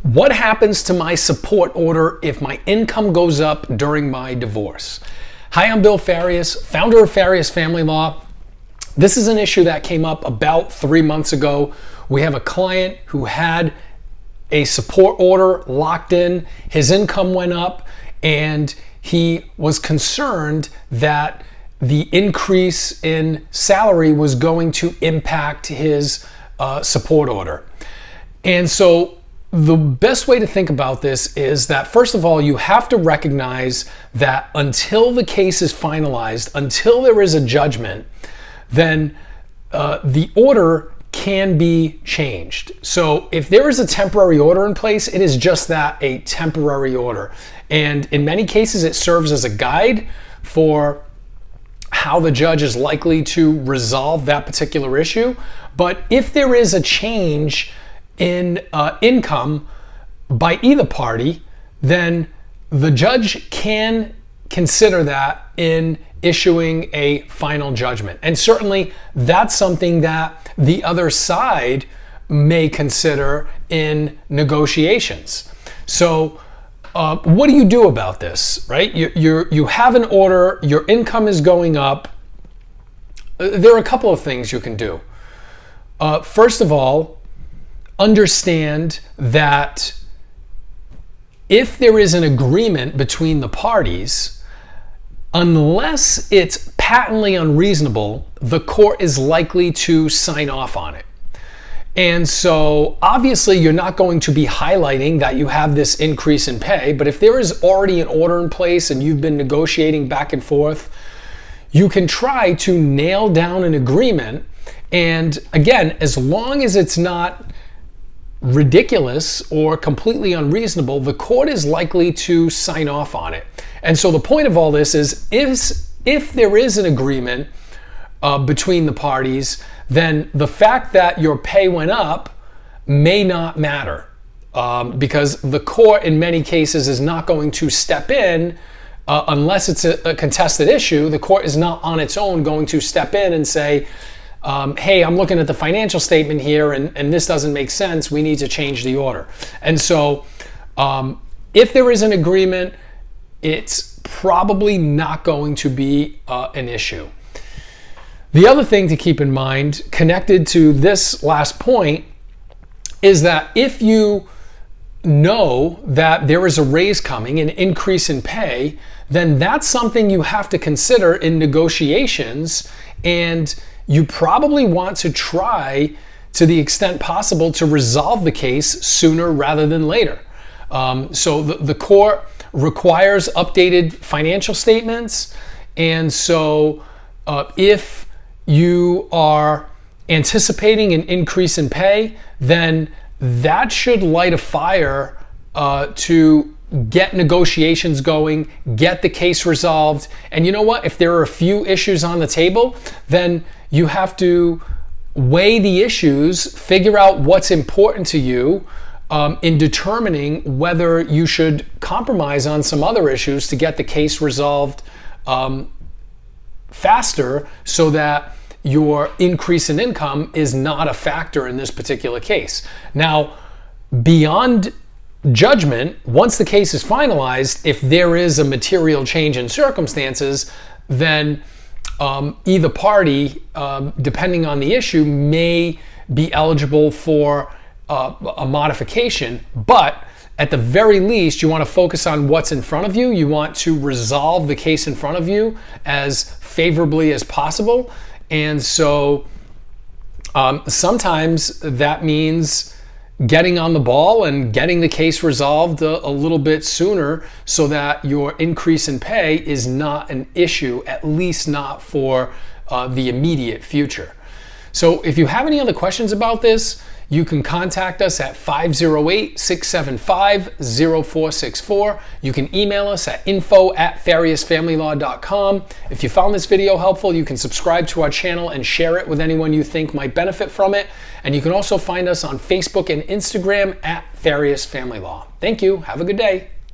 What happens to my support order if my income goes up during my divorce? Hi, I'm Bill Farias, founder of Farias Family Law. This is an issue that came up about 3 months ago. We have a client who had a support order locked in, his income went up, and he was concerned that the increase in salary was going to impact his support order. And so the best way to think about this is that, first of all, you have to recognize that until the case is finalized, until there is a judgment, then the order can be changed. So if there is a temporary order in place, it is just that, a temporary order. And in many cases, it serves as a guide for how the judge is likely to resolve that particular issue. But if there is a change in income by either party, then the judge can consider that in issuing a final judgment. And certainly that's something that the other side may consider in negotiations. So what do you do about this, right? You have an order, your income is going up. There are a couple of things you can do. First of all, understand that if there is an agreement between the parties, unless it's patently unreasonable, the court is likely to sign off on it. And so obviously you're not going to be highlighting that you have this increase in pay, but if there is already an order in place and you've been negotiating back and forth, you can try to nail down an agreement. And again, as long as it's not ridiculous or completely unreasonable, the court is likely to sign off on it. And so the point of all this is if there is an agreement between the parties, then the fact that your pay went up may not matter because the court in many cases is not going to step in unless it's a contested issue. The court is not on its own going to step in and say, hey, I'm looking at the financial statement here and this doesn't make sense. We need to change the order. And so if there is an agreement, it's probably not going to be an issue. The other thing to keep in mind, connected to this last point, is that if you know that there is a raise coming, an increase in pay, then that's something you have to consider in negotiations, and you probably want to try to the extent possible to resolve the case sooner rather than later. So the court requires updated financial statements, and so if you are anticipating an increase in pay, then that should light a fire to get negotiations going, get the case resolved. And you know what? If there are a few issues on the table, then you have to weigh the issues, figure out what's important to you in determining whether you should compromise on some other issues to get the case resolved faster, so that your increase in income is not a factor in this particular case. Now, beyond judgment, once the case is finalized, if there is a material change in circumstances, then either party, depending on the issue, may be eligible for a modification. But at the very least, you want to focus on what's in front of you. You want to resolve the case in front of you as favorably as possible. And so sometimes that means getting on the ball and getting the case resolved a little bit sooner, so that your increase in pay is not an issue, at least not for the immediate future. So if you have any other questions about this, you can contact us at 508-675-0464. You can email us at info@fariasfamilylaw.com. If you found this video helpful, you can subscribe to our channel and share it with anyone you think might benefit from it. And you can also find us on Facebook and Instagram at Farias Family Law. Thank you. Have a good day.